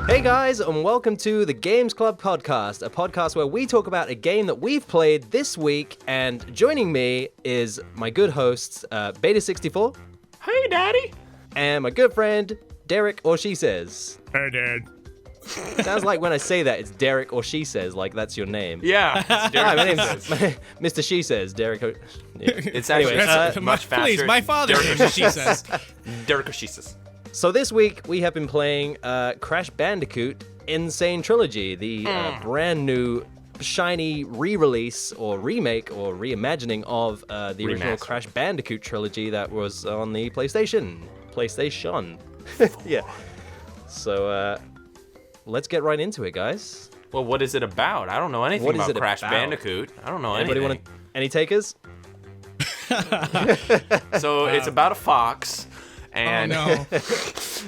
Hey guys, and welcome to the Games Club podcast, a podcast where we talk about a game that we've played this week, and joining me is my good hosts, Beta64. Hey, Daddy. And my good friend, Derek or She Says. Hey, Dad. Sounds like when I say that, it's Derek or She Says, like that's your name. Yeah, it's Hi, my Derek. name's Mr. She Says, Derek. Yeah. It's actually much faster. Please, my father, Derek she says. Derek Oshiesis. So this week, we have been playing Crash Bandicoot, Sane Trilogy, the brand new, shiny re-release or remake or reimagining of the original Remastered. Crash Bandicoot trilogy that was on the PlayStation. Yeah. So let's get right into it, guys. Well, what is it about? I don't know anything What is about it Crash about? Bandicoot. I don't know Anybody anything. any takers? So it's about a fox. And Oh,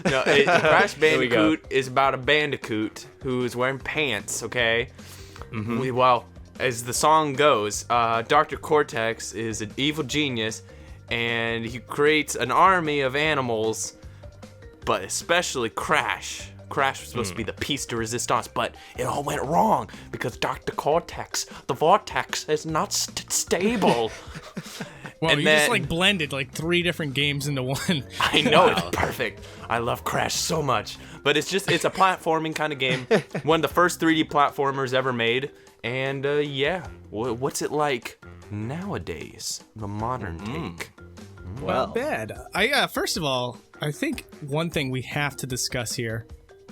no. Crash we go. Bandicoot is about a bandicoot who's wearing pants, okay? Mm-hmm. Well, as the song goes, Dr. Cortex is an evil genius, and he creates an army of animals, but especially Crash. Crash was supposed to be the piece de resistance, but it all went wrong because Dr. Cortex, the vortex, is not stable. Well, And you then- just like blended like 3 different games into one. I know, it's perfect. I love Crash so much. But it's a platforming kind of game. One of the first 3D platformers ever made. And what's it like nowadays? The modern take. Well, bad. First of all, I think one thing we have to discuss here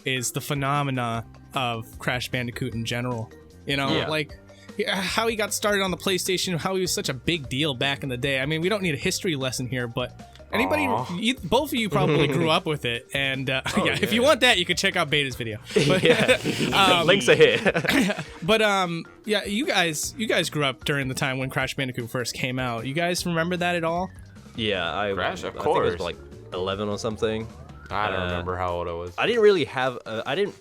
is the phenomena of Crash Bandicoot in general. You know, Yeah. like how he got started on the PlayStation, how he was such a big deal back in the day. I mean, we don't need a history lesson here, but anybody, both of you probably grew up with it. And if you want that, you could check out Beta's video. But, Links are here. But you guys grew up during the time when Crash Bandicoot first came out. You guys remember that at all? Yeah, Crash, of I think it was course. like 11 or something. I don't remember how old I was. I didn't really have I didn't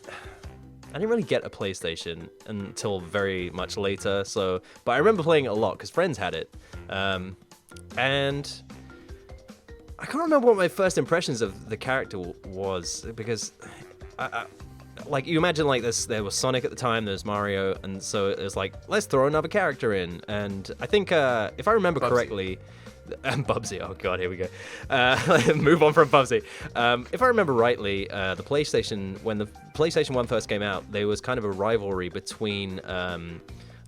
really get a PlayStation until very much later. So, but I remember playing it a lot because friends had it, and I can't remember what my first impressions of the character was because, like you imagine like this, there was Sonic at the time, there's Mario, and so it was like let's throw another character in, and I think if I remember correctly. Bubsy, oh god, here we go. Move on from Bubsy. If I remember rightly, when the PlayStation 1 first came out, there was kind of a rivalry between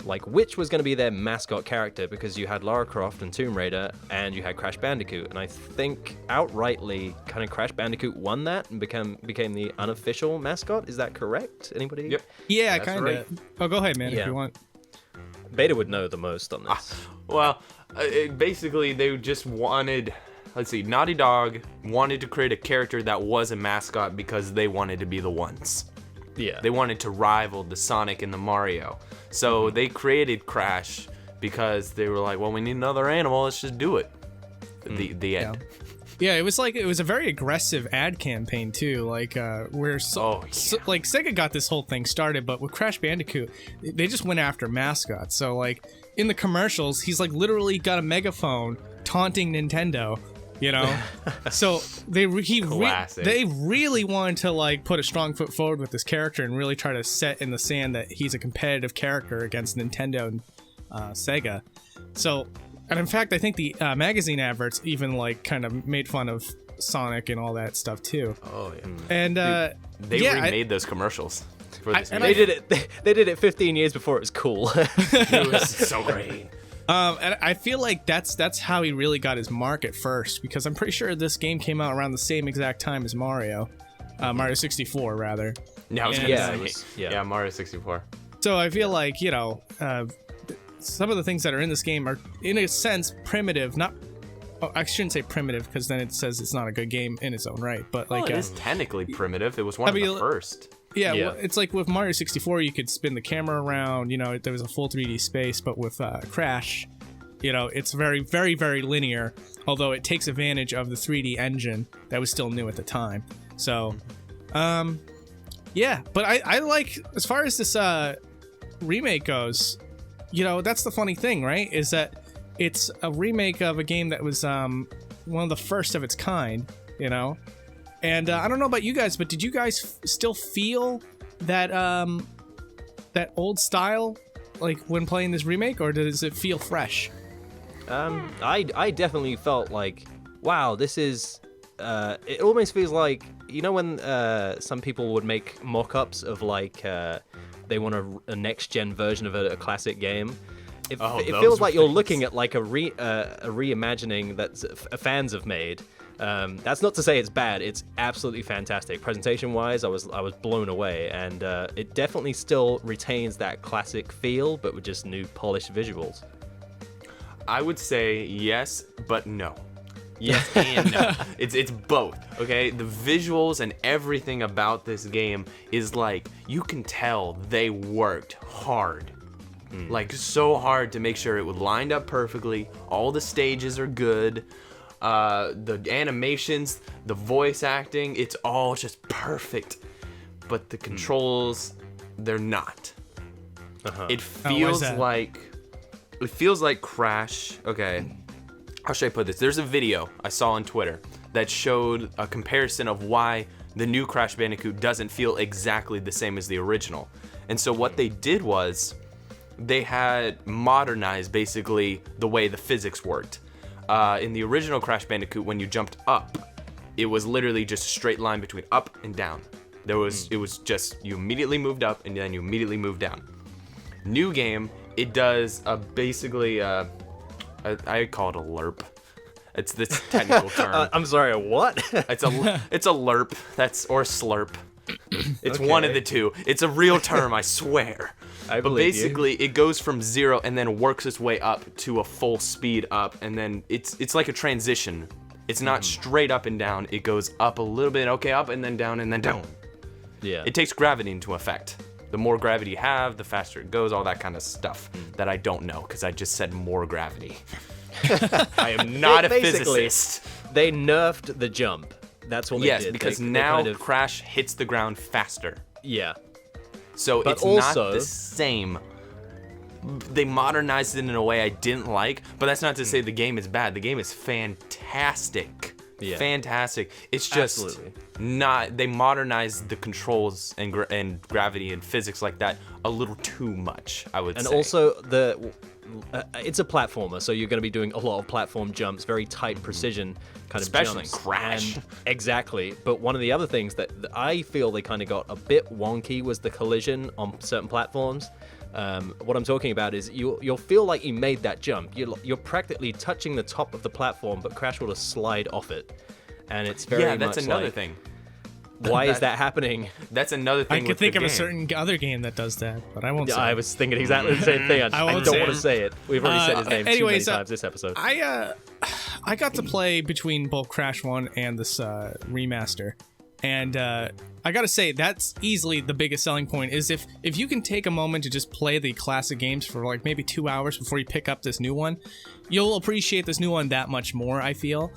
like which was going to be their mascot character, because you had Lara Croft and Tomb Raider, and you had Crash Bandicoot, and I think outrightly kind of Crash Bandicoot won that and became the unofficial mascot. Is that correct? Anybody? Yep. Yeah, That's kind of. right. Oh, go ahead, man, Yeah. if you want. Beta would know the most on this. Well, basically, they just wanted... Let's see, Naughty Dog wanted to create a character that was a mascot because they wanted to be the ones. Yeah. They wanted to rival the Sonic and the Mario. So they created Crash because they were like, well, we need another animal, let's just do it. The end. Yeah, it was a very aggressive ad campaign too. Like where like Sega got this whole thing started, but with Crash Bandicoot, they just went after mascots. So like in the commercials, he's like literally got a megaphone taunting Nintendo. You know, so they really wanted to like put a strong foot forward with this character and really try to set in the sand that he's a competitive character against Nintendo and Sega. So. And in fact, I think the magazine adverts even like kind of made fun of Sonic and all that stuff too. Oh yeah. And They remade those commercials for this They did it 15 years before it was cool. It was so great. and I feel like that's how he really got his mark at first, because I'm pretty sure this game came out around the same exact time as Mario 64 rather. Yeah, I was And, gonna say, yeah, Mario 64. So I feel like some of the things that are in this game are in a sense primitive. I shouldn't say primitive because then it says it's not a good game in its own right. But like Well, it is technically primitive. It was one of the first. Yeah, well, it's like with Mario 64, you could spin the camera around. You know, there was a full 3D space. But with Crash, it's very, very, very linear. Although it takes advantage of the 3D engine that was still new at the time. So, yeah. But I like, as far as this remake goes, that's the funny thing, right? Is that it's a remake of a game that was one of the first of its kind. And I don't know about you guys, but did you guys still feel that that old style, like when playing this remake, or does it feel fresh? I definitely felt like, wow, this is. It almost feels like, you know, when some people would make mock-ups of like they want a next-gen version of a classic game. It feels like you're looking at like a reimagining that fans have made. That's not to say it's bad. It's absolutely fantastic. Presentation-wise, I was blown away, and it definitely still retains that classic feel, but with just new polished visuals. I would say yes, but no. Yes and no. It's both, okay? The visuals and everything about this game is like, you can tell they worked hard. Like, so hard to make sure it would lined up perfectly. All the stages are good. The animations, the voice acting, it's all just perfect. But the controls, they're not. It feels like Crash. Okay, how should I put this? There's a video I saw on Twitter that showed a comparison of why the new Crash Bandicoot doesn't feel exactly the same as the original. And so what they did was they had modernized basically the way the physics worked. In the original Crash Bandicoot, when you jumped up, it was literally just a straight line between up and down. It was just, you immediately moved up and then you immediately moved down. New game, it does basically, I call it a lerp. It's this technical term. I'm sorry, a what? It's a lerp, or slurp. It's one of the two. It's a real term, I swear. But basically, it goes from 0 and then works its way up to a full speed up, and then it's like a transition. It's not straight up and down. It goes up a little bit, okay, up and then down and then down. Yeah. It takes gravity into effect. The more gravity you have, the faster it goes, all that kind of stuff that I don't know, because I just said more gravity. I am not a physicist. They nerfed the jump. That's what they did. Yes, because now Crash hits the ground faster. Yeah. So but it's also, not the same. They modernized it in a way I didn't like, but that's not to say the game is bad. The game is fantastic. Yeah. Fantastic. It's just not. They modernized the controls and gravity and physics like that a little too much, I would say. And also it's a platformer, so you're going to be doing a lot of platform jumps, very tight precision kind of especially jumps. Crash. And exactly. But one of the other things that I feel they kind of got a bit wonky was the collision on certain platforms. What I'm talking about is you'll feel like you made that jump. You're practically touching the top of the platform, but Crash will just slide off it. And it's very much that's another like, thing. Why is that happening? That's another thing. I could think of a certain other game that does that, but I won't say I was thinking exactly the same thing. I don't want to say it. We've already said his name too many times this episode. I got to play between both Crash 1 and this remaster. And I gotta say, that's easily the biggest selling point, is if you can take a moment to just play the classic games for like maybe 2 hours before you pick up this new one, you'll appreciate this new one that much more, I feel.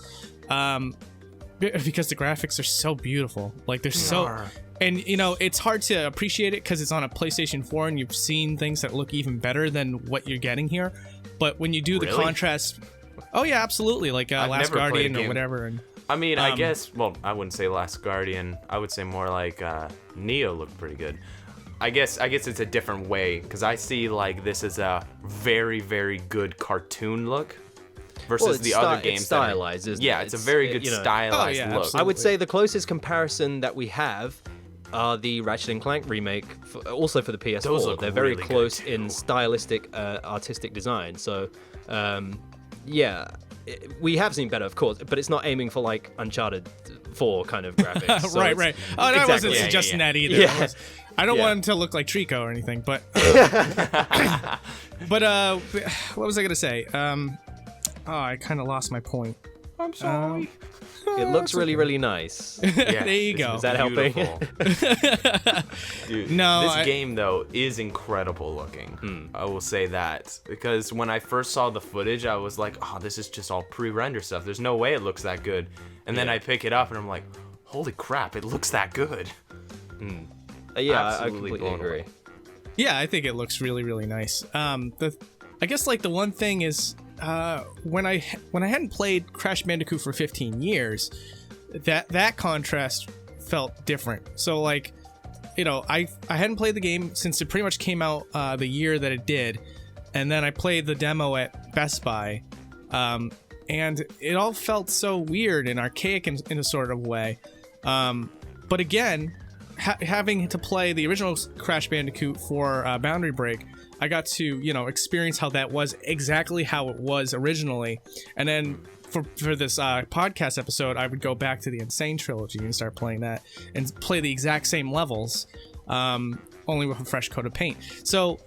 Because the graphics are so beautiful. Like, they're so... And, you know, it's hard to appreciate it because it's on a PlayStation 4 and you've seen things that look even better than what you're getting here. But when you do the contrast... Oh, yeah, absolutely. Like Last Guardian or whatever. And, I mean, I guess... Well, I wouldn't say Last Guardian. I would say more like Neo looked pretty good. I guess it's a different way, because I see, like, this as a very, very good cartoon look. Versus the other games. It's stylized, isn't it? Yeah, it's a very good stylized look. Absolutely. I would say the closest comparison that we have are the Ratchet & Clank remake, also for the PS4. Those look They're very really close good, too. in stylistic, artistic design. So, we have seen better, of course, but it's not aiming for like Uncharted 4 kind of graphics. So right. Oh, I wasn't suggesting that either. Yeah. I don't want him to look like Trico or anything, but... but, what was I going to say? I kind of lost my point. I'm sorry. It looks really, really nice. There you go. Is that helping? Dude, no, this game, though, is incredible looking. I will say that. Because when I first saw the footage, I was like, oh, this is just all pre-render stuff. There's no way it looks that good. And then I pick it up and I'm like, holy crap, it looks that good. I completely agree. Yeah, I think it looks really, really nice. I guess like the one thing is when I hadn't played Crash Bandicoot for 15 years, that contrast felt different. So like, you know, I hadn't played the game since it pretty much came out the year that it did, and then I played the demo at Best Buy, and it all felt so weird and archaic in a sort of way. But again, having to play the original Crash Bandicoot for Boundary Break, I got to, you know, experience how that was exactly how it was originally. And then for this podcast episode, I would go back to the Sane Trilogy and start playing that and play the exact same levels, only with a fresh coat of paint. So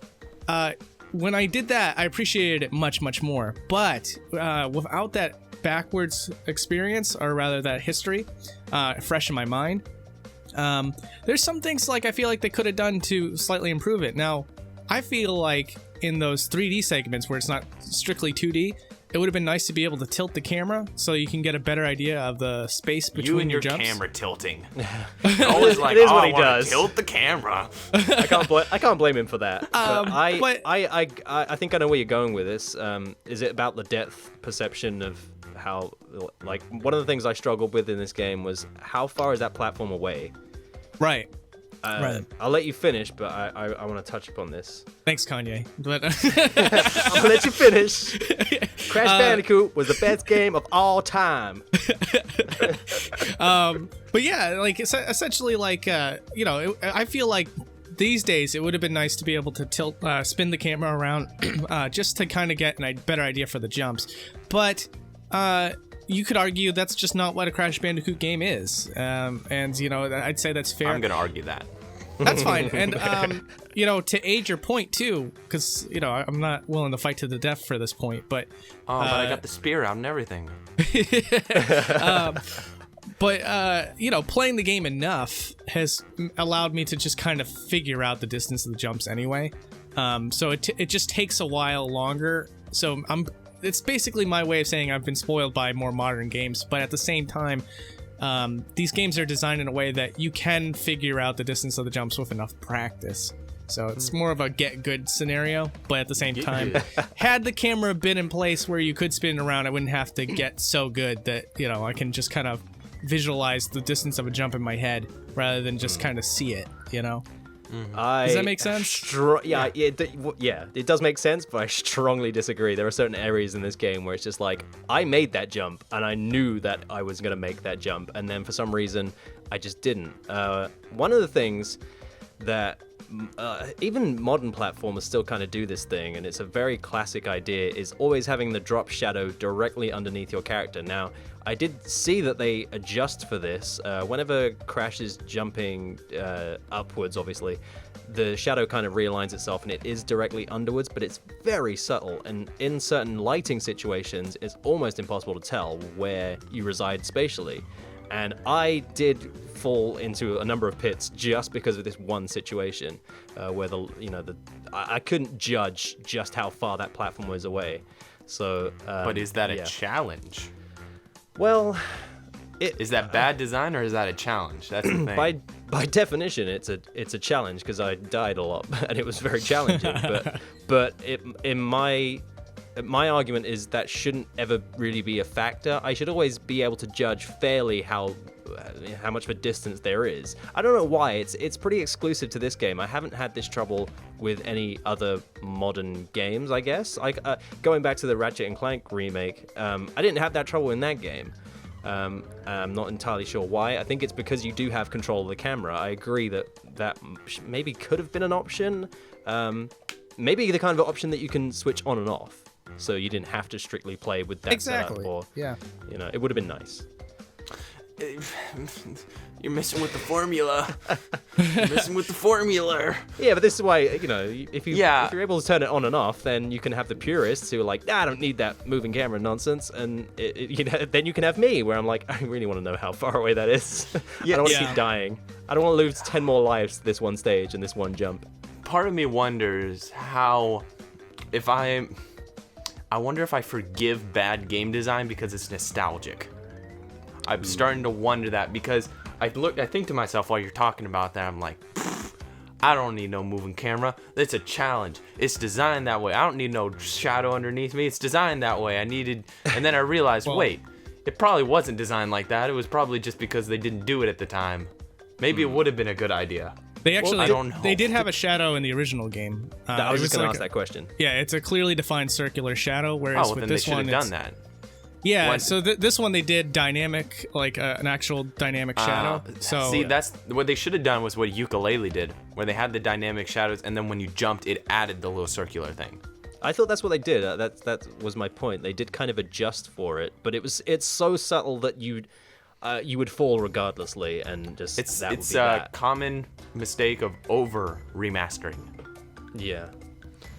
when I did that, I appreciated it much, much more. But without that backwards experience, or rather that history fresh in my mind, there's some things like I feel like they could have done to slightly improve it. Now, I feel like in those 3D segments where it's not strictly 2D, it would have been nice to be able to tilt the camera so you can get a better idea of the space between you and your jumps. camera tilting. You're always like, it is oh, what I he want does. to tilt the camera. I can't blame him for that. But but- I think I know where you're going with this. Is it about the depth perception of how, like, one of the things I struggled with in this game was how far is that platform away? Right. Right. I'll let you finish, but I want to touch upon this. Thanks, Kanye. But I'm gonna let you finish. Crash Bandicoot was the best game of all time. but yeah, like it's essentially like you know, I feel like these days it would have been nice to be able to spin the camera around just to kind of get a better idea for the jumps. But you could argue that's just not what a Crash Bandicoot game is, and you know, I'd say that's fair. I'm gonna argue that. That's fine. And you know, to aid your point too, because you know I'm not willing to fight to the death for this point, but Oh, but I got the spear out and everything. But you know, playing the game enough has allowed me to just kind of figure out the distance of the jumps anyway. So it just takes a while longer. So it's basically my way of saying I've been spoiled by more modern games, but at the same time, these games are designed in a way that you can figure out the distance of the jumps with enough practice. So it's more of a get good scenario, but at the same time, had the camera been in place where you could spin around, I wouldn't have to get so good that, you know, I can just kind of visualize the distance of a jump in my head rather than just kind of see it, you know? Does that make sense? Yeah, it does make sense, but I strongly disagree. There are certain areas in this game where it's just like, I made that jump, and I knew that I was going to make that jump, and then for some reason, I just didn't. One of the things that even modern platformers still kind of do this thing, and it's a very classic idea, is always having the drop shadow directly underneath your character. Now, I did see that they adjust for this. Whenever Crash is jumping upwards, obviously, the shadow kind of realigns itself and it is directly underwards, but it's very subtle. And in certain lighting situations, it's almost impossible to tell where you reside spatially. And I did fall into a number of pits just because of this one situation, where I couldn't judge just how far that platform was away. So, But is that a challenge? Well, Is that bad design or is that a challenge? That's the thing. By definition, it's a challenge because I died a lot and it was very challenging. but my argument is that shouldn't ever really be a factor. I should always be able to judge fairly how much of a distance there is. I don't know why. It's pretty exclusive to this game. I haven't had this trouble with any other modern games, I guess. Like going back to the Ratchet and Clank remake, I didn't have that trouble in that game. I'm not entirely sure why. I think it's because you do have control of the camera. I agree that maybe could have been an option. Maybe the kind of option that you can switch on and off, so you didn't have to strictly play with that Exactly. setup. Or, Yeah. you know, it would have been nice. You're messing with the formula. You're messing with the formula. Yeah, but this is why, you know, if you're able to turn it on and off, then you can have the purists who are like, I don't need that moving camera nonsense, and then you can have me, where I'm like, I really want to know how far away that is. I don't want to keep dying. I don't want to lose 10 more lives to this one stage and this one jump. Part of me wonders I wonder if I forgive bad game design because it's nostalgic. I'm starting to wonder that because I think to myself while you're talking about that, I'm like, I don't need no moving camera. It's a challenge. It's designed that way. I don't need no shadow underneath me. It's designed that way. And then I realized, wait, it probably wasn't designed like that. It was probably just because they didn't do it at the time. Maybe it would have been a good idea. They actually, I don't know. they did have a shadow in the original game. I was just going to like ask that question. Yeah, it's a clearly defined circular shadow, whereas Well, with then this they should one, have done that. Yeah, What? so this one they did dynamic, like an actual dynamic shadow. So See, that's what they should have done was what Yooka-Laylee did, where they had the dynamic shadows, and then when you jumped, it added the little circular thing. I thought that's what they did. That was my point. They did kind of adjust for it, but it's so subtle that you would fall regardlessly, and just It's that would be a that. common mistake of over remastering. Yeah.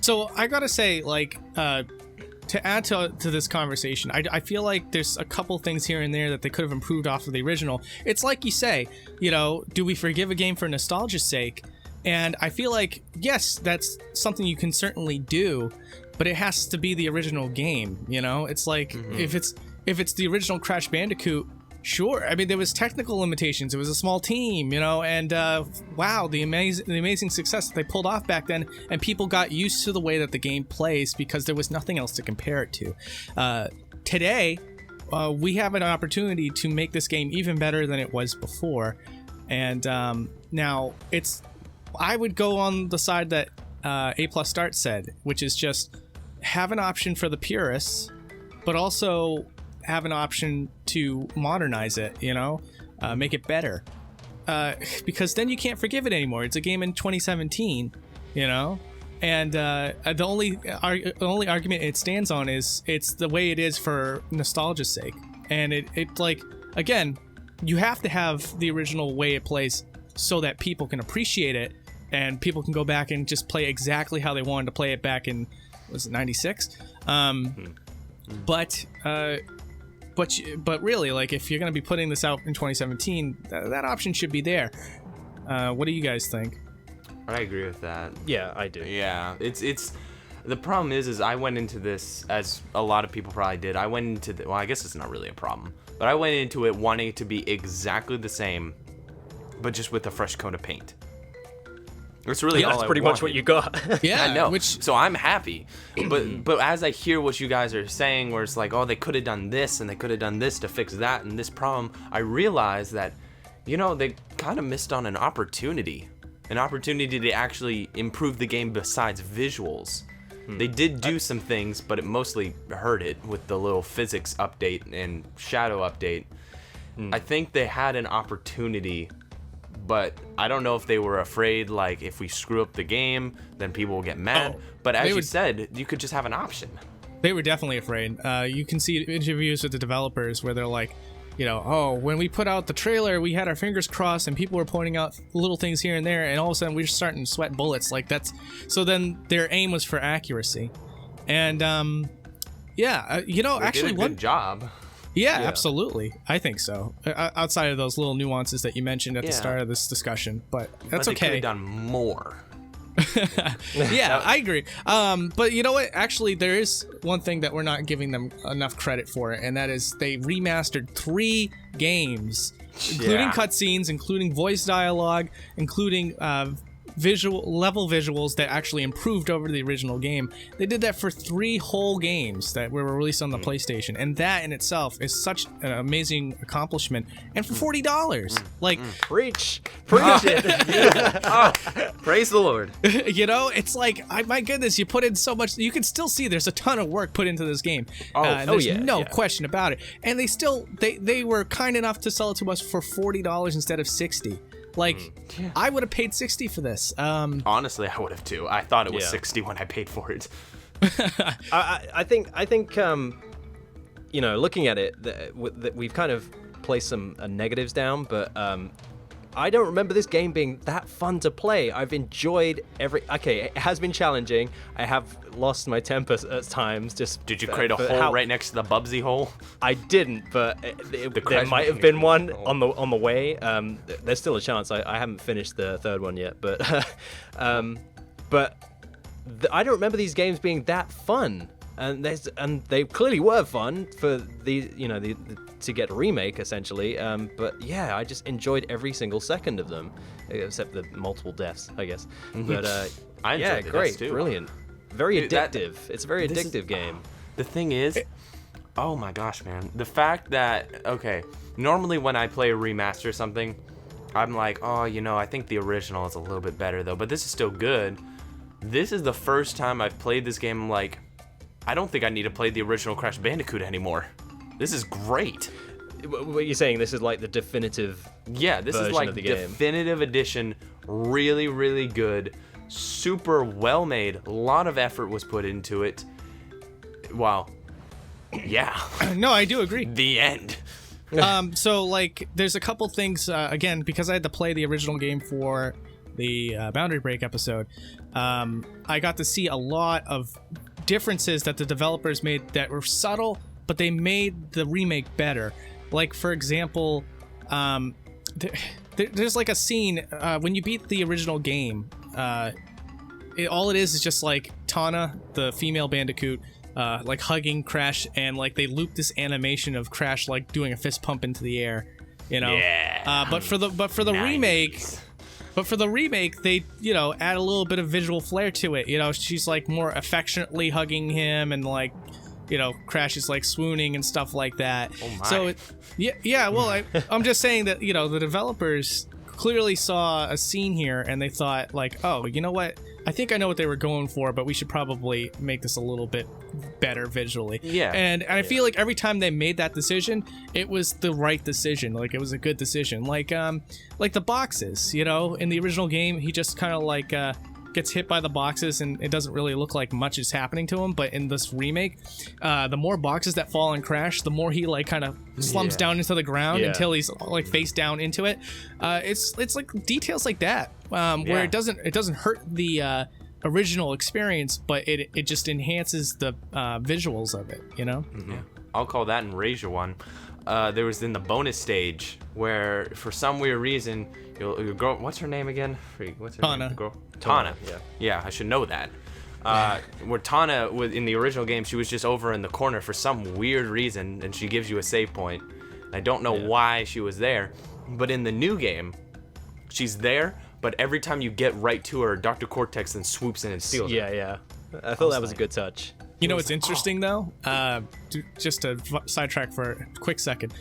So I gotta say, like, to add to this conversation, I feel like there's a couple things here and there that they could have improved off of the original. It's like you say, you know, do we forgive a game for nostalgia's sake? And I feel like, yes, that's something you can certainly do, but it has to be the original game, you know? It's like, if it's the original Crash Bandicoot, sure. I mean, there was technical limitations. It was a small team, you know, and wow, the amazing success that they pulled off back then, and people got used to the way that the game plays because there was nothing else to compare it to. Today, we have an opportunity to make this game even better than it was before, and now I would go on the side that a+start said, which is just have an option for the purists, but also have an option to modernize it, you know, make it better, because then you can't forgive it anymore. It's a game in 2017, you know, and the only argument it stands on is it's the way it is for nostalgia's sake, and it like, again, you have to have the original way it plays so that people can appreciate it and people can go back and just play exactly how they wanted to play it back in, was it 96? But really, like, if you're going to be putting this out in 2017, that option should be there. What do you guys think? I agree with that. Yeah, I do. Yeah, it's the problem is I went into this, as a lot of people probably did. I went into well, I guess it's not really a problem, but I went into it wanting it to be exactly the same, but just with a fresh coat of paint. That's really all That's I pretty much what wanted. you got. Yeah, I know. Which, So I'm happy, but as I hear what you guys are saying, where it's like, oh, they could have done this and they could have done this to fix that and this problem, I realize that, you know, they kind of missed on an opportunity to actually improve the game besides visuals. They did do some things, but it mostly hurt it with the little physics update and shadow update. I think they had an opportunity, but I don't know if they were afraid, like, if we screw up the game, then people will get mad. But as you said, you could just have an option. they were definitely afraid. You can see interviews with the developers where they're like, you know, oh, when we put out the trailer, we had our fingers crossed and people were pointing out little things here and there, and all of a sudden we're starting to sweat bullets. Like, that's so then their aim was for accuracy. And yeah, you know, They actually did a good job. Yeah, absolutely. I think so. Outside of those little nuances that you mentioned at the Yeah. start of this discussion, but that's But they could okay. have done more. Yeah, I agree. But you know what? Actually, there is one thing that we're not giving them enough credit for, and that is they remastered 3 games, including cutscenes, including voice dialogue, including visuals that actually improved over the original game. They did that for 3 whole games that were released on the PlayStation, and that in itself is such an amazing accomplishment. And for $40, like, Preach it. Praise the Lord. you know, it's like, my goodness, you put in so much. You can still see there's a ton of work put into this game. And there's no question about it. And they still, they were kind enough to sell it to us for $40 instead of $60. Like, I would have paid $60 for this. Honestly, I would have too. I thought it was Yeah. $60 when I paid for it. I think you know, looking at it, that we've kind of placed some negatives down, but I don't remember this game being that fun to play. I've enjoyed okay, it has been challenging. I have lost my temper at times. Just Did you create a hole right next to the Bubsy hole? I didn't, but there Crash might have been one Bandicoot on the way. There's still a chance. I haven't finished the third one yet, but I don't remember these games being that fun. And they clearly were fun for the to get a remake essentially. But yeah, I just enjoyed every single second of them, except the multiple deaths, I guess. But I enjoyed yeah, the great, deaths too. brilliant, very Dude, addictive. It's a very this is- addictive game. The thing is, Oh my gosh, man. The fact that, okay, normally when I play a remaster or something, I'm like, oh, I think the original is a little bit better though, but this is still good. This is the first time I've played this game, I'm like, I don't think I need to play the original Crash Bandicoot anymore. This is great. What you're saying, this is like the definitive Yeah, this is version like of the game. definitive edition, really, really good, super well made, a lot of effort was put into it. Wow. Yeah. No, I do agree. The end. So like, there's a couple things. Again, because I had to play the original game for the Boundary Break episode, I got to see a lot of differences that the developers made that were subtle, but they made the remake better. Like, for example, there's like a scene when you beat the original game. All it is just like Tana, the female Bandicoot, like hugging Crash, and like they loop this animation of Crash like doing a fist pump into the air, Yeah. But for the remake, they add a little bit of visual flair to it. She's like more affectionately hugging him, and like Crash is like swooning and stuff like that. Oh my. So yeah. Well, I'm just saying that the developers clearly saw a scene here and they thought like, oh, you know what? I think I know what they were going for, but we should probably make this a little bit better visually. Yeah. And I feel like every time they made that decision, it was the right decision. Like, it was a good decision. Like the boxes, in the original game, he just kind of like gets hit by the boxes and it doesn't really look like much is happening to him. But in this remake, the more boxes that fall and Crash, the more he like kind of slumps down into the ground until he's like face down into it. It's like details like that where it doesn't hurt the original experience, but it just enhances the visuals of it. Yeah. I'll call that in Erasure one. There was in the bonus stage where for some weird reason your girl, what's her name again? What's her Tana. name? The girl? Tana. Yeah, I should know that. Where Tana in the original game, she was just over in the corner for some weird reason, and she gives you a save point. I don't know why she was there, but in the new game, she's there. But every time you get right to her, Dr. Cortex then swoops in and steals her. Yeah. I thought that was a good touch. What's interesting though? Just to sidetrack for a quick second,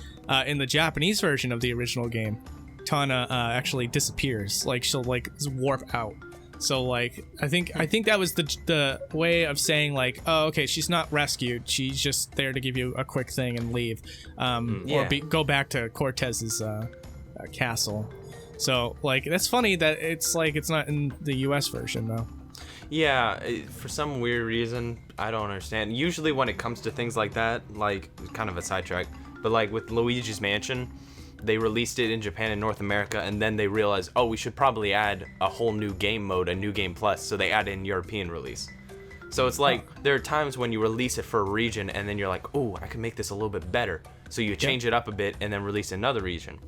in the Japanese version of the original game, Tana actually disappears. Like, she'll like warp out. So like, I think that was the way of saying like, oh, okay, she's not rescued. She's just there to give you a quick thing and leave, or go back to Cortez's castle. So like, that's funny that it's not in the US version though. Yeah, for some weird reason, I don't understand. Usually when it comes to things like that, like, kind of a sidetrack, but like with Luigi's Mansion, they released it in Japan and North America, and then they realized, oh, we should probably add a whole new game mode, a new game plus, so they added in European release. So it's like, there are times when you release it for a region, and then you're like, oh, I can make this a little bit better. So you change it up a bit, and then release another region.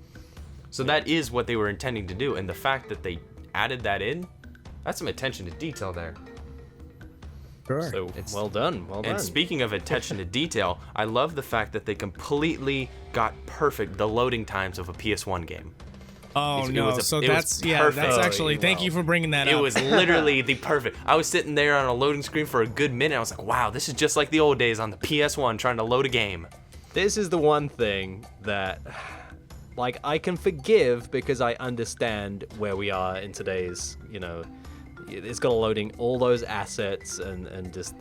So that is what they were intending to do, and the fact that they added that in, that's some attention to detail there. Sure. So well done. And speaking of attention to detail, I love the fact that they completely got perfect the loading times of a PS1 game. Oh no! So that's perfect. actually. Thank you for bringing that up. It was literally the perfect. I was sitting there on a loading screen for a good minute. I was like, wow, this is just like the old days on the PS1 trying to load a game. This is the one thing that, like, I can forgive because I understand where we are in today's, it's got loading all those assets and just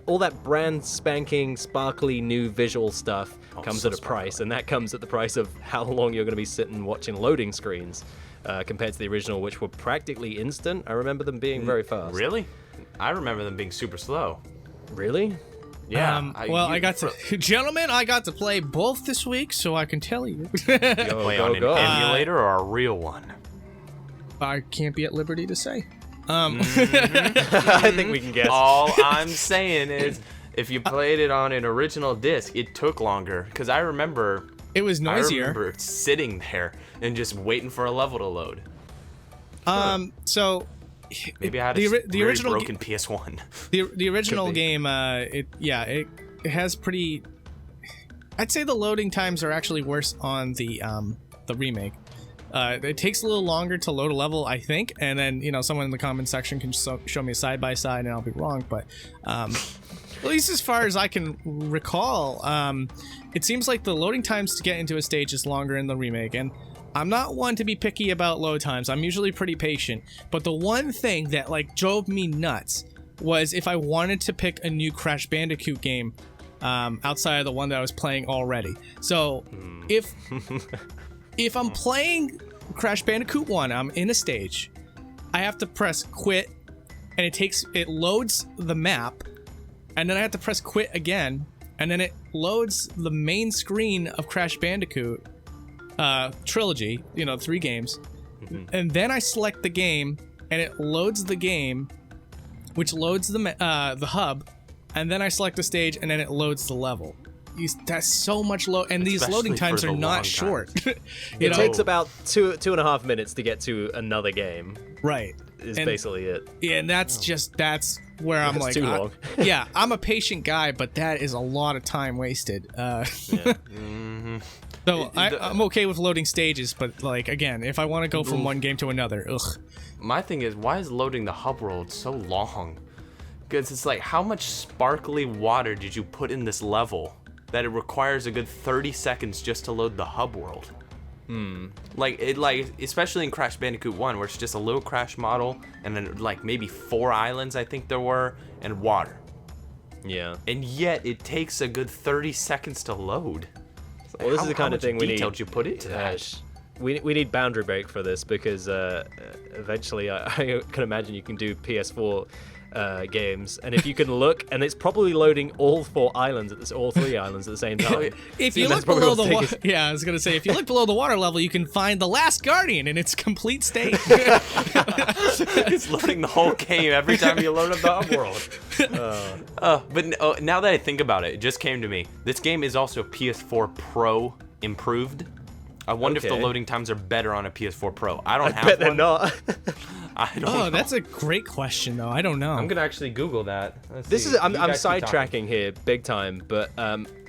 all that brand spanking, sparkly new visual stuff comes at a price, and that comes at the price of how long you're going to be sitting watching loading screens compared to the original, which were practically instant. I remember them being very fast. Really? I remember them being super slow. Really? Yeah. I got to play both this week, so I can tell you. Play on an emulator or a real one? I can't be at liberty to say. I think we can guess. All I'm saying is, if you played it on an original disc, it took longer. Because I remember it was noisier. I remember sitting there and just waiting for a level to load. So maybe I had the original broken PS1. The original game, it has pretty. I'd say the loading times are actually worse on the remake. It takes a little longer to load a level, I think, and then someone in the comment section can show me a side by side, and I'll be wrong. But At least as far as I can recall, it seems like the loading times to get into a stage is longer in the remake, and I'm not one to be picky about load times. I'm usually pretty patient, but the one thing that like drove me nuts was if I wanted to pick a new Crash Bandicoot game outside of the one that I was playing already. So if I'm playing Crash Bandicoot 1, I'm in a stage, I have to press quit, and it loads the map, and then I have to press quit again, and then it loads the main screen of Crash Bandicoot Trilogy, 3 games, and then I select the game, and it loads the game, which loads the hub, and then I select the stage, and then it loads the level. That's so much and these loading times are not short. It takes about 2.5 minutes to get to another game. Right. Is basically it. Yeah, and that's where I'm like, too long. Yeah, I'm a patient guy, but that is a lot of time wasted. So I'm okay with loading stages, but like again, if I want to go from one game to another, ugh. My thing is, why is loading the hub world so long? Because it's like, how much sparkly water did you put in this level that it requires a good 30 seconds just to load the hub world? Like especially in Crash Bandicoot 1, where it's just a little Crash model and then like maybe 4 islands, I think there were, and water. Yeah. And yet it takes a good 30 seconds to load. Well, this is the kind of thing we need. How much detail did you put into that? We need boundary break for this because eventually I can imagine you can do PS4 games, and if you can look, and it's probably loading all 3 islands at the same time. If you look below I was gonna say, if you look below the water level, you can find the Last Guardian in its complete state. It's loading the whole game every time you load up the hub world. But now that I think about it, it just came to me. This game is also PS4 Pro improved. I wonder if the loading times are better on a PS4 Pro. I bet one. They're not. I don't know. That's a great question, though. I don't know. I'm gonna actually Google that. I'm sidetracking here big time, but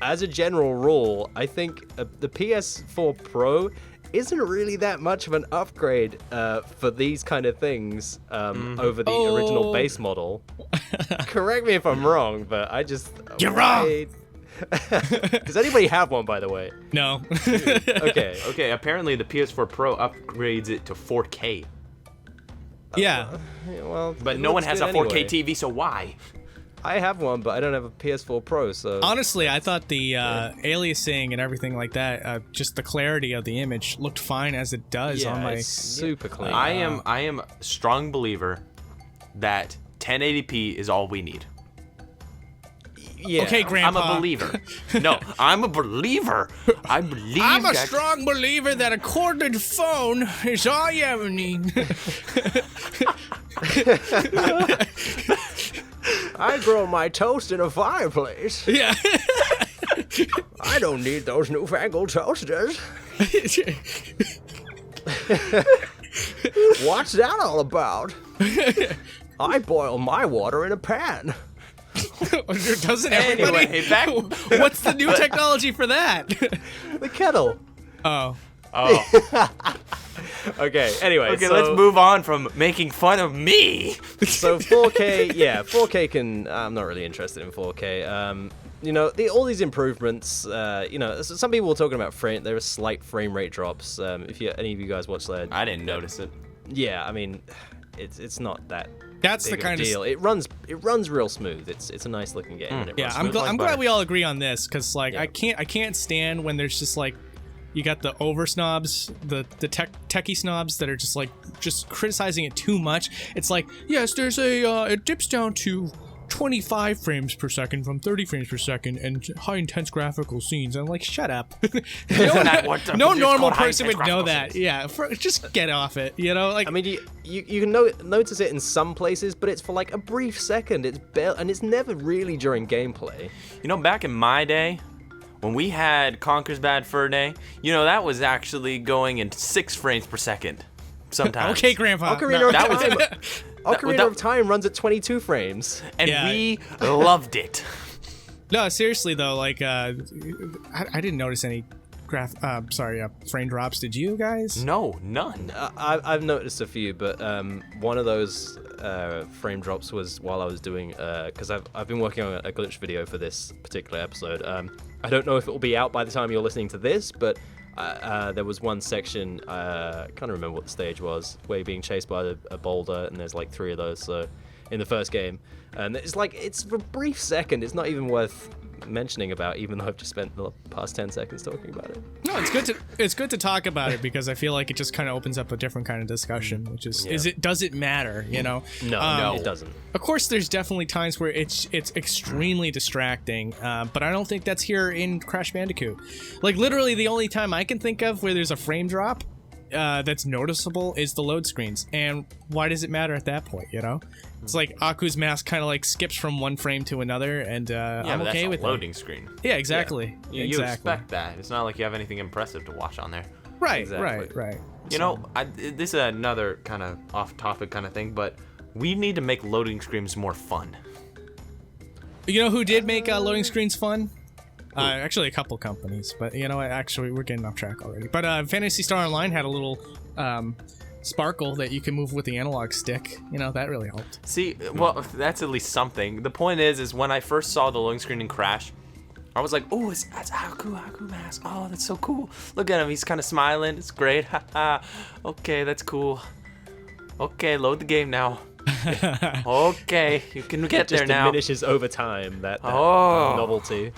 as a general rule, I think the PS4 Pro isn't really that much of an upgrade for these kind of things over the original base model. Correct me if I'm wrong, but You're wrong. Does anybody have one, by the way? No. Okay. Apparently, the PS4 Pro upgrades it to 4K. Yeah. Well, but no one has a 4K anyway. TV, so why? I have one, but I don't have a PS4 Pro, so... Honestly, I thought the aliasing and everything like that, just the clarity of the image looked fine as it does on my... it's super clean. I am a strong believer that 1080p is all we need. Yeah. Okay, Grandpa. I'm a believer. No, I'm a believer. I'm a strong believer that a corded phone is all you ever need. I grow my toast in a fireplace. Yeah. I don't need those newfangled toasters. What's that all about? I boil my water in a pan. Doesn't everybody? Anyway, What's the new technology for that? The kettle. Oh. Okay, anyway. Okay, let's move on from making fun of me. So 4K, 4K can... I'm not really interested in 4K. All these improvements, some people were talking about there are slight frame rate drops. If any of you guys watched that. I didn't notice it. Yeah, I mean, it's not that... That's big the kind of deal. It runs real smooth. It's a nice looking game. And it runs smooth I'm like glad butter. we all agree on this, because I can't stand when there's just like, you got the over snobs, the techie snobs that are just criticizing it too much. It's like, yes, there's it dips down to 25 frames per second from 30 frames per second and high intense graphical scenes. I'm like, shut up. No normal person would know that. Scenes. Yeah, just get off it. I mean, you can notice it in some places, but it's for like a brief second. And it's never really during gameplay. Back in my day, when we had Conker's Bad Fur Day, that was actually going in 6 frames per second. Sometimes. Okay, Grandpa. Ocarina of Time runs at 22 frames. And we loved it. No, seriously though, I didn't notice any frame drops. Did you guys? No, none. I've noticed a few, but one of those frame drops was while I was doing, because I've been working on a glitch video for this particular episode. I don't know if it will be out by the time you're listening to this, but there was one section, I can't remember what the stage was, where you're being chased by a boulder, and there's like 3 of those. So in the first game, and it's for a brief second. It's not even worth mentioning about, even though I've just spent the past 10 seconds talking about it. No, it's good to talk about it, because I feel like it just kind of opens up a different kind of discussion, which is does it matter, you know? No, it doesn't. Of course, there's definitely times where it's extremely distracting, but I don't think that's here in Crash Bandicoot. Like, literally the only time I can think of where there's a frame drop that's noticeable is the load screens. And why does it matter at that point, you know? It's like Aku's mask kind of like skips from one frame to another, and I'm but okay that's with a loading screen. Yeah, exactly. Yeah. You expect that. It's not like you have anything impressive to watch on there. Right, Exactly. right. You know, this is another kind of off-topic kind of thing, but we need to make loading screens more fun. You know who did make loading screens fun? Actually, a couple companies, but you know what? Actually, we're getting off track already. But Phantasy Star Online had a little sparkle that you can move with the analog stick. You know, that really helped. See, well, that's at least something. The point is when I first saw the loading screen in Crash, I was like, oh, that's Aku mask. Oh, that's so cool. Look at him. He's kind of smiling. It's great. Okay, that's cool. Okay, load the game now. Okay, you can get there now. It diminishes over time, that novelty.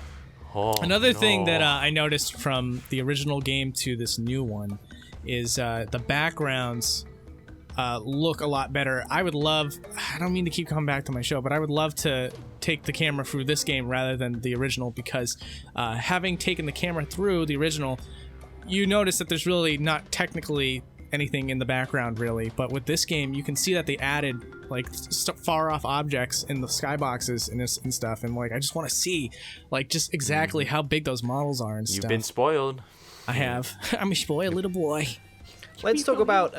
Another thing that I noticed from the original game to this new one is the backgrounds look a lot better. I don't mean to keep coming back to my show, but I would love to take the camera through this game rather than the original, because having taken the camera through the original, you notice that there's really not technically anything in the background really, but with this game you can see that they added like far off objects in the skyboxes and stuff, and like I just want to see like just exactly how big those models are and stuff. You've been spoiled. I have. I'm a spoiled little boy. Let's talk about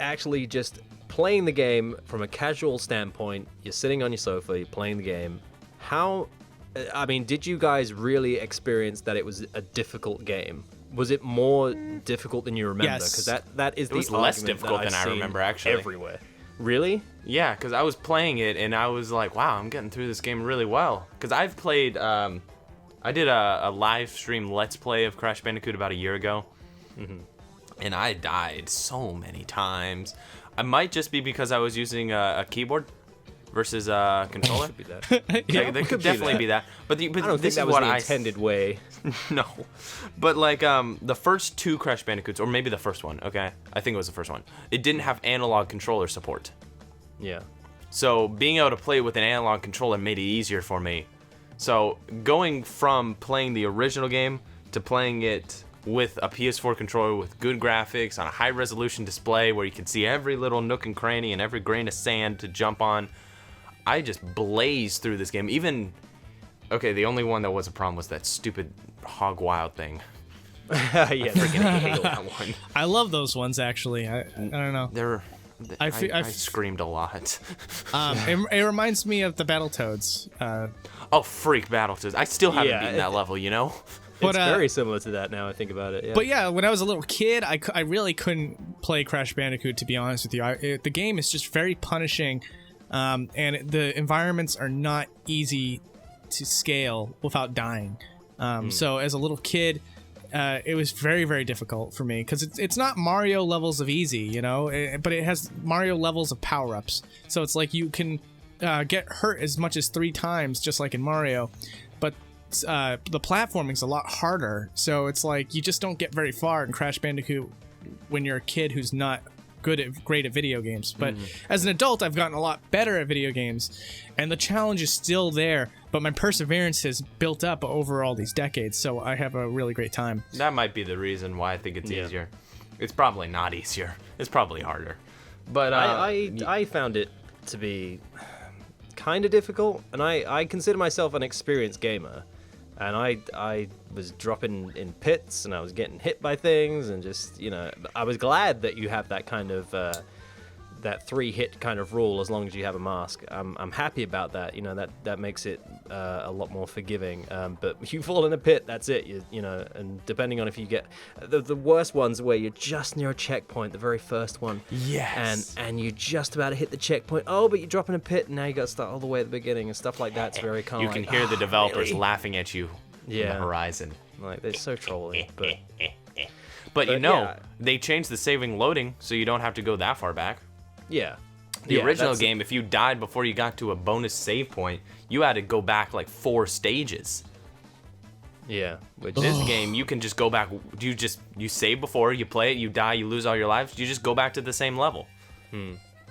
actually just playing the game from a casual standpoint. You're sitting on your sofa, you're playing the game. Did you guys really experience that it was a difficult game? Was it more difficult than you remember? Yes. Because that is It was less difficult than I remember, actually. Everywhere. Really? Yeah, because I was playing it and I was like, wow, I'm getting through this game really well. Because I've played, I did a live stream Let's Play of Crash Bandicoot about a year ago. And I died so many times. I might just be because I was using a keyboard versus a controller. Could be that. Yeah, there could definitely be that. But I don't think that was the intended way. No. But like the first 2 Crash Bandicoots, or maybe the first one, okay? I think it was the first one. It didn't have analog controller support. Yeah. So being able to play with an analog controller made it easier for me. So going from playing the original game to playing it with a PS4 controller with good graphics on a high resolution display where you can see every little nook and cranny and every grain of sand to jump on, I just blazed through this game. Okay, the only one that was a problem was that stupid Hog Wild thing. Yeah, Freaking hate that one. I love those ones actually. I don't know. I screamed a lot. It reminds me of the Battletoads. Freak Battletoads. I still haven't beaten that level, you know? It's very similar to that now I think about it. Yeah. But yeah, when I was a little kid, I really couldn't play Crash Bandicoot, to be honest with you. The game is just very punishing, and the environments are not easy to scale without dying. So as a little kid, it was very, very difficult for me because it's not Mario levels of easy, you know, but it has Mario levels of power-ups. So it's like you can get hurt as much as 3 times, just like in Mario, but the platforming's a lot harder. So it's like you just don't get very far in Crash Bandicoot when you're a kid who's not great at video games. But as an adult, I've gotten a lot better at video games, and the challenge is still there, but my perseverance has built up over all these decades, so I have a really great time. That might be the reason why I think it's easier. It's probably not easier. It's probably harder. But I found it to be kind of difficult, and I consider myself an experienced gamer. And I was dropping in pits, and I was getting hit by things, and just, you know, I was glad that you have that kind of that 3-hit kind of rule as long as you have a mask. I'm happy about that. You know, that makes it a lot more forgiving. But you fall in a pit, that's it. You know, and depending on if you get the worst ones where you're just near a checkpoint, the very first one. Yes. And you just about to hit the checkpoint. Oh, but you drop in a pit, and now you got to start all the way at the beginning and stuff like that's very kind You of can like, hear the developers really? laughing at you from the horizon. Like they're so trolling, but. But you But, know, yeah. they changed the saving loading, so you don't have to go that far back. Yeah. The Yeah, original that's- game, if you died before you got to a bonus save point, you had to go back like 4 stages. Yeah. Which This game, you can just go back. You save before, you play it, you die, you lose all your lives. You just go back to the same level.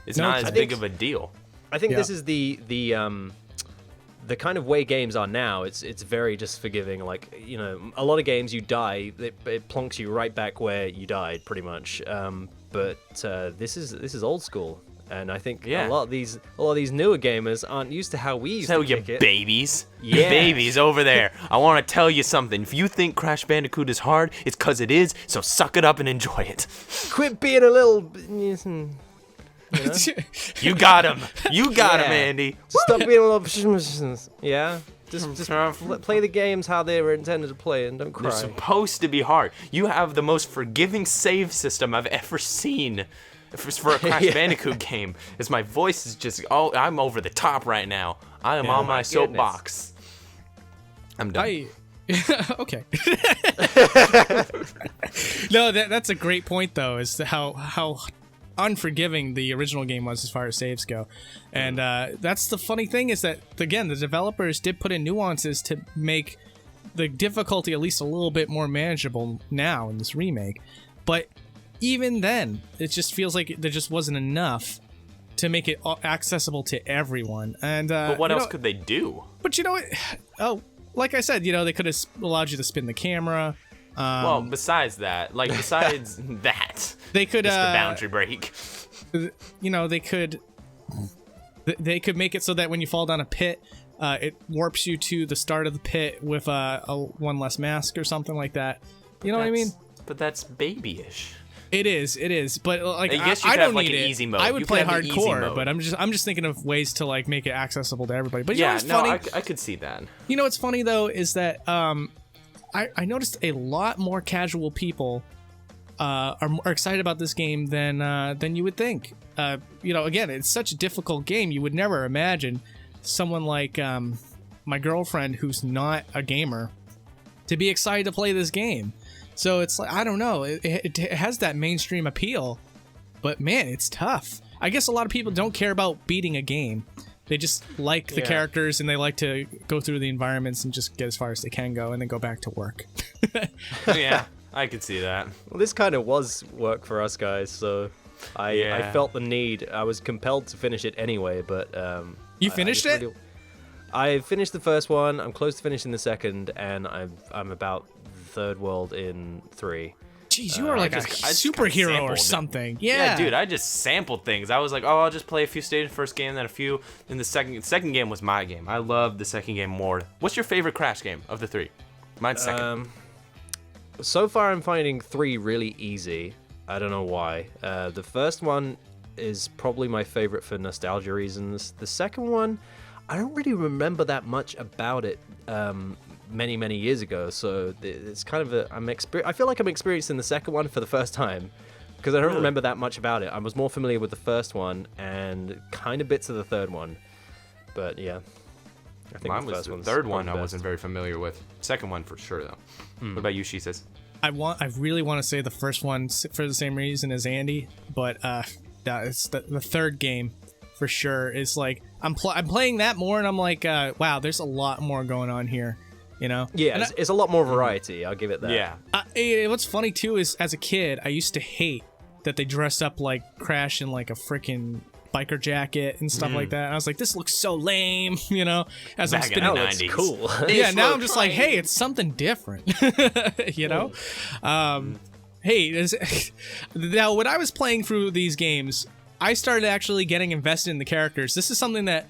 It's No, not as I big think- of a deal. I think Yeah. this is the kind of way games are now. It's very just forgiving. Like, you know, a lot of games you die, it plonks you right back where you died, pretty much. But this is old school, and I think Yeah. a lot of these newer gamers aren't used to how we used Tell to you kick it. babies. Yeah. Babies over there. I want to tell you something. If you think Crash Bandicoot is hard, it's because it is, so suck it up and enjoy it. Quit being a little. You got him. You got him, Yeah. Andy. Stop being a little. Yeah. Just play the games how they were intended to play, and don't cry. They're supposed to be hard. You have the most forgiving save system I've ever seen for a Crash Yeah. Bandicoot game. As my voice is just, I'm over the top right now. I am on my my goodness. soapbox. I'm done. Okay. No, that's a great point though, is to how unforgiving the original game was as far as saves go. And that's the funny thing, is that again, the developers did put in nuances to make the difficulty at least a little bit more manageable now in this remake. But even then, it just feels like there just wasn't enough to make it accessible to everyone. And But what else could they do? But you know what? Oh, like I said, you know, they could have allowed you to spin the camera. Well, besides that, that, They could Mr. Boundary Break. you know, they could make it so that when you fall down a pit, it warps you to the start of the pit with a one less mask or something like that. You know what I mean? But that's babyish. It is. But like, I guess you I could don't have, like, need an it. easy mode. I You would could play have the easy hardcore, mode. but I'm just thinking of ways to like make it accessible to everybody. But you know Yeah, what's no, funny? I could see that. You know what's funny though is that I noticed a lot more casual people are more excited about this game than you would think. You know, again, it's such a difficult game. You would never imagine someone like my girlfriend, who's not a gamer, to be excited to play this game. So it's like, I don't know, it has that mainstream appeal, but man, it's tough. I guess a lot of people don't care about beating a game. They just like the characters, and they like to go through the environments and just get as far as they can go and then go back to work. Yeah, I could see that. Well, this kind of was work for us guys, so I felt the need. I was compelled to finish it anyway, but You finished it? I finished the first one. I'm close to finishing the second, and I'm about third world in 3. Jeez, you are like I a just got superhero or sampled. something. Yeah, dude, I just sampled things. I was like, oh, I'll just play a few stages first game, then a few. Then the second game was my game. I loved the second game more. What's your favorite Crash game of the 3? Mine's second. So far, I'm finding 3 really easy. I don't know why. The first one is probably my favorite for nostalgia reasons. The second one, I don't really remember that much about it many years ago, so it's kind of I feel like I'm experiencing the second one for the first time, because I don't remember that much about it. I was more familiar with the first one and kind of bits of the third one, but yeah, I think Mine the was first the one's third one probably I the wasn't very familiar with. Second one for sure, though. What about you, She Says? I really want to say the first one for the same reason as Andy, but it's the third game for sure. Is like I'm playing that more, and I'm like, wow, there's a lot more going on here, you know? Yeah, it's a lot more variety. I'll give it that. Yeah. What's funny too is, as a kid, I used to hate that they dressed up like Crash in like a freaking biker jacket and stuff like that. And I was like, this looks so lame, you know? As I'm Back in spinning the Now it's 90s. cool. yeah, now I'm just like, hey, it's something different, you know? Hey, now when I was playing through these games, I started actually getting invested in the characters. This is something that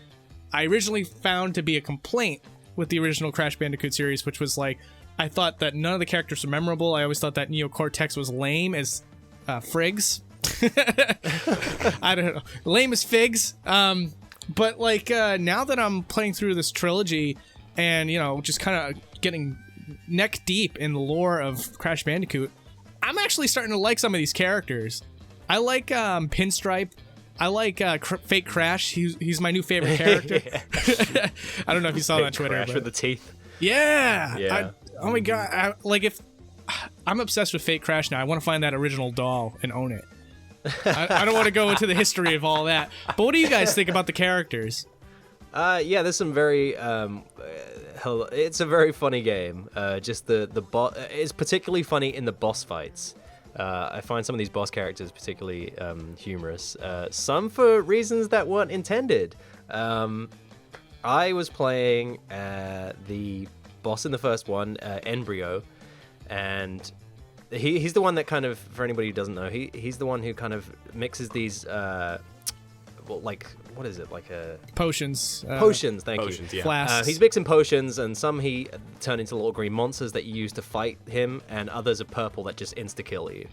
I originally found to be a complaint with the original Crash Bandicoot series, which was like, I thought that none of the characters were memorable. I always thought that Neo Cortex was lame as Friggs. I don't know. Lame as figs. But like now that I'm playing through this trilogy and, you know, just kind of getting neck deep in the lore of Crash Bandicoot, I'm actually starting to like some of these characters. I like Pinstripe. I like Fake Crash. He's my new favorite character. I don't know if you saw that on Twitter. Crash with the teeth. Yeah. Oh my god. I'm obsessed with Fake Crash now. I want to find that original doll and own it. I don't want to go into the history of all that. But what do you guys think about the characters? Yeah, there's some very it's a very funny game. Just the boss, it's particularly funny in the boss fights. I find some of these boss characters particularly humorous. Some for reasons that weren't intended. I was playing the boss in the first one, Embryo, and he's the one that kind of, for anybody who doesn't know, he's the one who kind of mixes these like, what is it, like a potions? Potions, thank you. Yeah. Flasks. He's mixing potions, and some he turn into little green monsters that you use to fight him, and others are purple that just insta-kill you.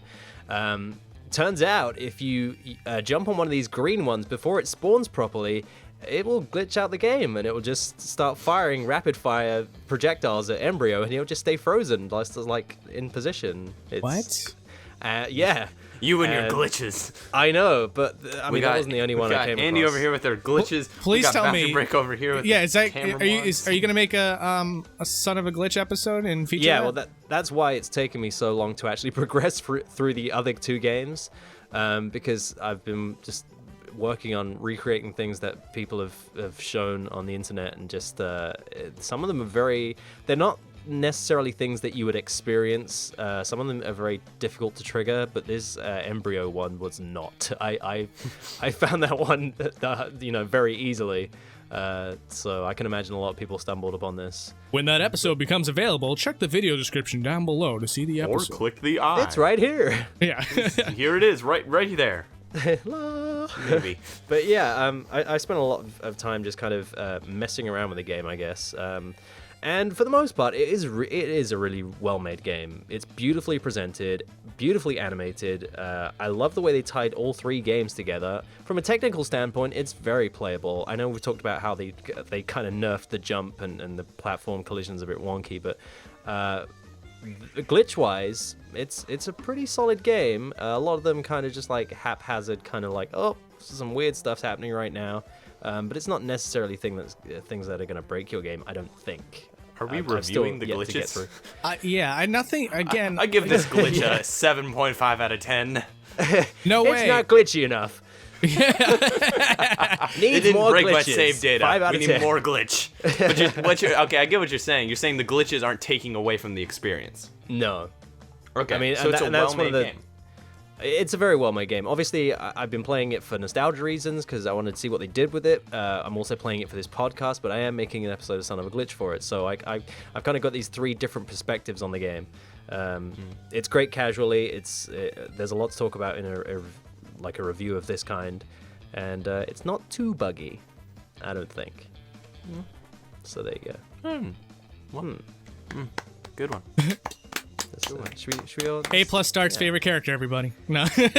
Turns out, if you jump on one of these green ones before it spawns properly, it will glitch out the game, and it will just start firing rapid-fire projectiles at Embryo, and he'll just stay frozen, like in position. What? Yeah. You and your glitches. I know, but I mean, that wasn't the only one I came across. Andy over here with their glitches. Please we got tell me. Brick over here with Is that? camera Are you mods. gonna make a son of a glitch episode and feature? Yeah, that? well, that's why it's taken me so long to actually progress through the other two games, because I've been just working on recreating things that people have shown on the internet, and just some of them are they're not necessarily things that you would experience. Some of them are very difficult to trigger, but this Embryo one was not. I found that one very easily, so I can imagine a lot of people stumbled upon this. When that episode becomes available, check the video description down below to see the Or episode. click the eye. It's right here. Yeah. Here it is, right there. Maybe. But yeah, I spent a lot of time just kind of messing around with the game, I guess. And for the most part, it is a really well-made game. It's beautifully presented, beautifully animated. I love the way they tied all three games together. From a technical standpoint, it's very playable. I know we've talked about how they kind of nerfed the jump and the platform collisions a bit wonky, but glitch-wise, it's a pretty solid game. A lot of them kind of just like haphazard, kind of like, oh, some weird stuff's happening right now. But it's not necessarily things that are going to break your game, I don't think. Are we reviewing the glitches? Nothing, again. I give this glitch a 7.5 out of 10. No way. It's not glitchy enough. It Needs didn't more break my glitches. save data. 5 out We of need 10. more glitch. Okay, I get what you're saying. You're saying the glitches aren't taking away from the experience. No. Okay, I mean, so it's a that's one of well-made the- game. It's a very well-made game. Obviously, I've been playing it for nostalgia reasons because I wanted to see what they did with it. I'm also playing it for this podcast, but I am making an episode of Son of a Glitch for it. So I've kind of got these three different perspectives on the game. It's great casually. There's a lot to talk about in a review of this kind, and it's not too buggy, I don't think. So there you go. Good one. Should we all A+start's favorite character, everybody. No. Favorite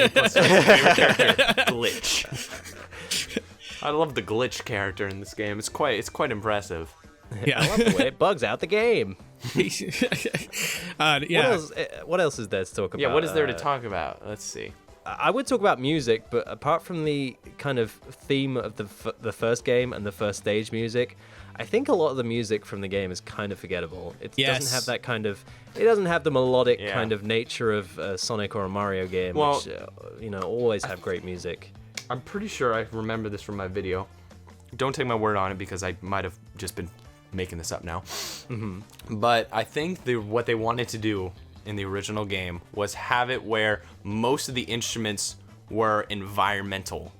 character, glitch. I love the glitch character in this game. It's quite impressive. Yeah. I love the way it bugs out the game. Yeah. What else is there to talk about? Yeah, what is there to talk about? Let's see. I would talk about music, but apart from the kind of theme of the first game and the first stage music, I think a lot of the music from the game is kind of forgettable. It doesn't have that kind of. It doesn't have the melodic kind of nature of a Sonic or a Mario game, which always have great music. I'm pretty sure I remember this from my video. Don't take my word on it because I might have just been making this up now. But I think what they wanted to do in the original game was have it where most of the instruments were environmental.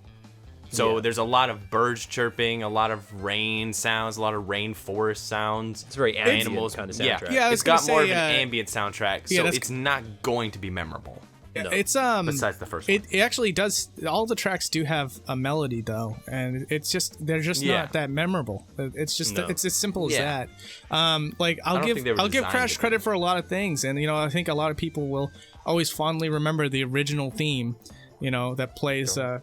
So there's a lot of birds chirping, a lot of rain sounds, a lot of rainforest sounds. It's very ambient kind of soundtrack. Yeah, I was it's got gonna more say, of an ambient soundtrack, so it's not going to be memorable. No. It's Besides the first one. It actually does. All the tracks do have a melody though, and they're just not that memorable. It's just it's as simple as that. I'll give Crash credit for a lot of things, and I think a lot of people will always fondly remember the original theme. that plays do.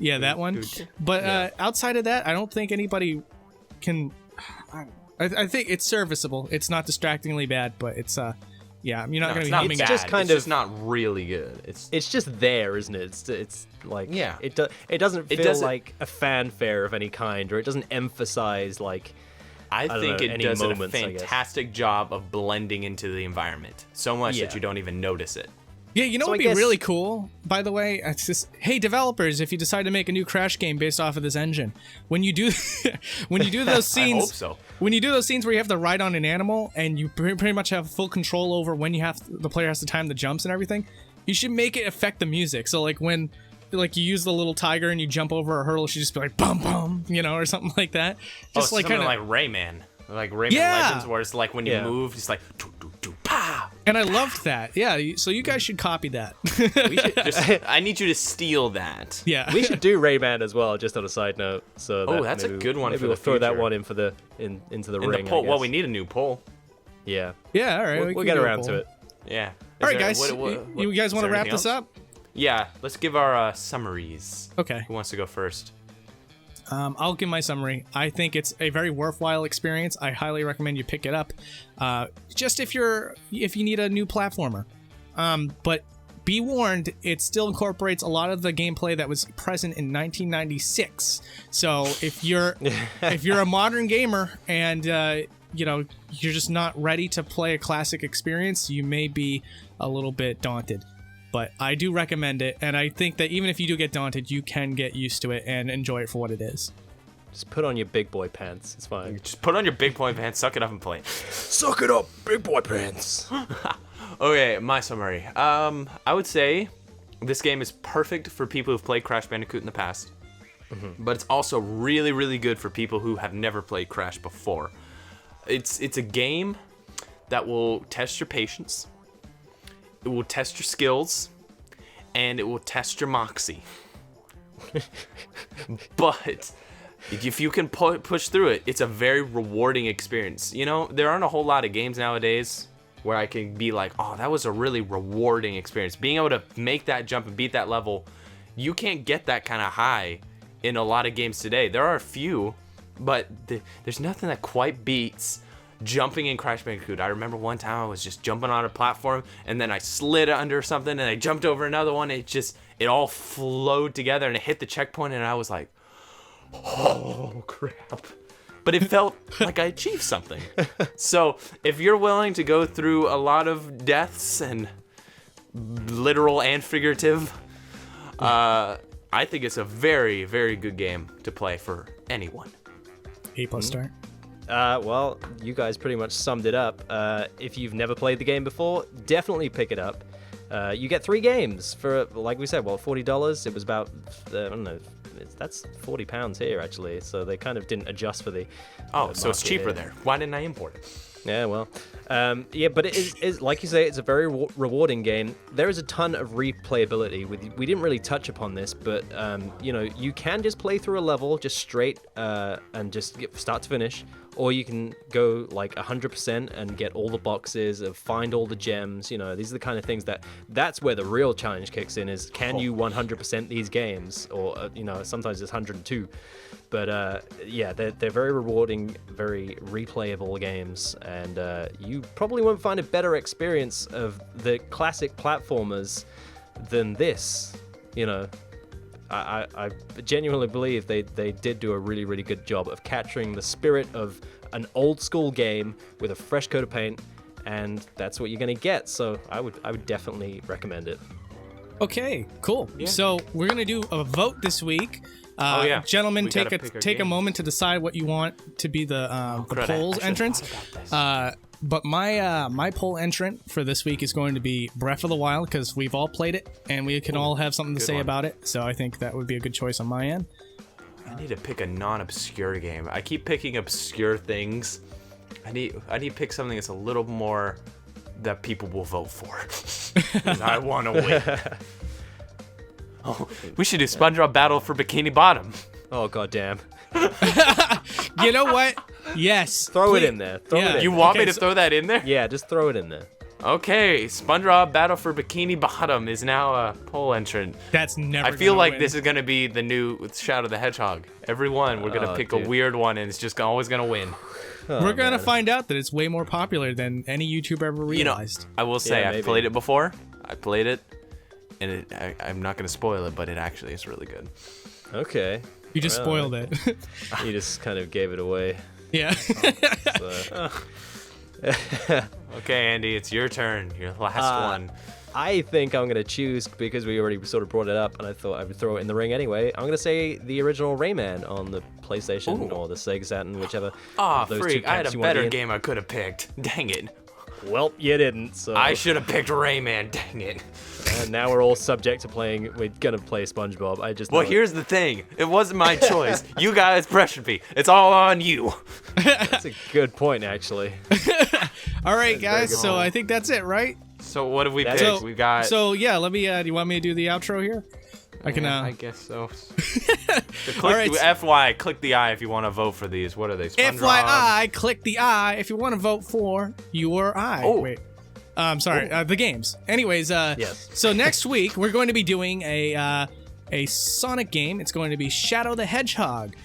Yeah, that one. But outside of that, I don't think anybody can. I think it's serviceable. It's not distractingly bad, but it's you're not going to be humming. It's just kind it's just not really good. It's just there, isn't it? It's like it doesn't feel like a fanfare of any kind, or it doesn't emphasize like. I think it does a moments, fantastic job of blending into the environment so much that you don't even notice it. Yeah, what would be really cool, by the way? It's just, hey, developers, if you decide to make a new Crash game based off of this engine, when you do those scenes, I hope so. When you do those scenes where you have to ride on an animal and you pretty much have full control over when the player has to time the jumps and everything, you should make it affect the music. So like when you use the little tiger and you jump over a hurdle, it should just be like bum bum, or something like that. Just like kind of like Rayman. Like Rayman Legends, where it's like when you move, it's like pa. And I loved that. Yeah, so you guys should copy that. I need you to steal that. Yeah, we should do Rayman as well. Just on a side note. So that's a good one. Maybe we'll throw that one in for into the ring. Well, we need a new poll. Yeah. Yeah. All right. We'll get around to it. Yeah. All right, guys. You guys want to wrap this up? Yeah. Let's give our summaries. Okay. Who wants to go first? I'll give my summary. I think it's a very worthwhile experience. I highly recommend you pick it up. Just if you need a new platformer. But be warned, it still incorporates a lot of the gameplay that was present in 1996. So if you're a modern gamer and you're just not ready to play a classic experience, you may be a little bit daunted. But I do recommend it, and I think that even if you do get daunted, you can get used to it and enjoy it for what it is. Just put on your big boy pants. It's fine. Just put on your big boy pants, suck it up, and play. Suck it up, big boy pants. Okay, my summary. I would say this game is perfect for people who've played Crash Bandicoot in the past, but it's also really, really good for people who have never played Crash before. It's a game that will test your patience. It will test your skills, and it will test your moxie. But if you can push through it, it's a very rewarding experience. There aren't a whole lot of games nowadays where I can be like, oh, that was a really rewarding experience. Being able to make that jump and beat that level, you can't get that kind of high in a lot of games today. There are a few, but there's nothing that quite beats jumping in Crash Bandicoot. I remember one time I was just jumping on a platform and then I slid under something and I jumped over another one. It all flowed together and it hit the checkpoint and I was like, oh crap. But it felt like I achieved something. So if you're willing to go through a lot of deaths and literal and figurative, I think it's a very, very good game to play for anyone. A+start. Well, you guys pretty much summed it up. If you've never played the game before, definitely pick it up. You get 3 games for, like we said, $40. It was about, I don't know, that's £40 here actually. So they kind of didn't adjust for the. So it's cheaper there. Why didn't I import it? Yeah, well, but it is like you say, it's a very rewarding game. There is a ton of replayability. We didn't really touch upon this, but you can just play through a level just straight and just get start to finish, or you can go like 100% and get all the boxes, find all the gems. These are the kind of things that's where the real challenge kicks in. Is can you 100% these games, or sometimes it's 102. But they're very rewarding, very replayable games, and you probably won't find a better experience of the classic platformers than this. I genuinely believe they did do a really, really good job of capturing the spirit of an old school game with a fresh coat of paint, and that's what you're gonna get. So I would definitely recommend it. Okay, cool. Yeah. So we're gonna do a vote this week. Gentlemen, take a moment to decide what you want to be the poll's entrance. But my poll entrant for this week is going to be Breath of the Wild, because we've all played it and we can all have something to say about it. So I think that would be a good choice on my end. I need to pick a non-obscure game. I keep picking obscure things. I need to pick something that's a little more that people will vote for. I want to win. Oh, we should do SpongeBob Battle for Bikini Bottom. Oh, goddamn. You know what? Yes. Throw it in there. Throw it in. You want me to throw that in there? Yeah, just throw it in there. Okay, SpongeBob Battle for Bikini Bottom is now a poll entrant. That's never. I feel gonna like win. this is gonna be the new Shadow the Hedgehog. Every one, we're gonna pick a weird one, and it's just always gonna win. We're gonna find out that it's way more popular than any YouTuber ever realized. I will say, Yeah, I've maybe. played it before. I played it, and I'm not gonna spoil it, but it actually is really good. Okay. You just spoiled it. You just kind of gave it away. Yeah. So. Okay, Andy, it's your turn. Your last one. I think I'm gonna choose, because we already sort of brought it up, and I thought I would throw it in the ring anyway. I'm gonna say the original Rayman on the PlayStation or the Sega Saturn, whichever. Aw, of those two freak! I had camps a you wanna be better in. game I could have picked. Dang it! Well, you didn't. So I should have picked Rayman. Dang it! And now we're all subject to playing. We're gonna play SpongeBob. I just. Well, know it. here's the thing. It wasn't my choice. You guys pressured me. It's all on you. That's a good point, actually. All right, guys. good So point. I think that's it, right? So what have we That's picked? it. We got. So yeah, let me. Do you want me to do the outro here? I can. I guess so. All right. FY, click the I if you want to vote for these. What are they? SpongeBob? FYI, click the I if you want to vote for you or I. Oh. Wait. Sorry, the games. Anyways, Yes. So next week we're going to be doing a Sonic game. It's going to be Shadow the Hedgehog.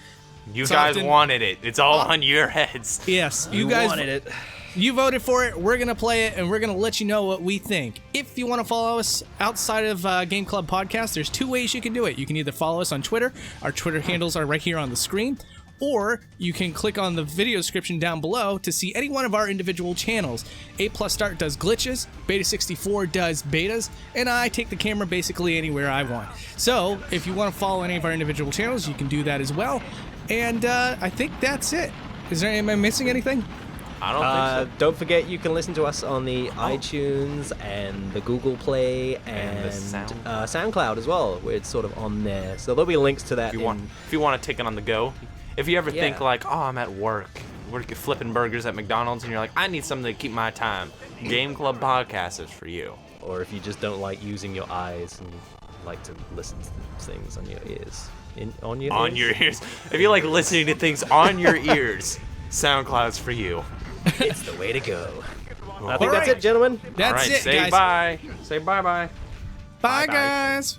You So guys often- wanted it. It's all on your heads. Yes, You guys wanted it. You voted for it. We're gonna play it, and we're gonna let you know what we think. If you want to follow us outside of Game Club Podcast, there's two ways you can do it. You can either follow us on Twitter. Our Twitter handles are right here on the screen. Or you can click on the video description down below to see any one of our individual channels. a+start does glitches, Beta64 does betas, and I take the camera basically anywhere I want. So if you want to follow any of our individual channels, you can do that as well. And I think that's it. Am I missing anything? I don't think Don't forget, you can listen to us on the iTunes and the Google Play And the SoundCloud as well. Where it's sort of on there, so there'll be links to that. so. If you want to take it on the go, if you ever think like, oh, I'm at work, we're flipping burgers at McDonald's, and you're like, I need something to keep my time. Game Club Podcast is for you. Or if you just don't like using your eyes and like to listen to things on your ears, on your ears. If you like listening to things on your ears, SoundCloud's for you. it's the way to go. I think All that's right. it, gentlemen. That's All right, it, say guys. bye. Say bye-bye. Bye, guys.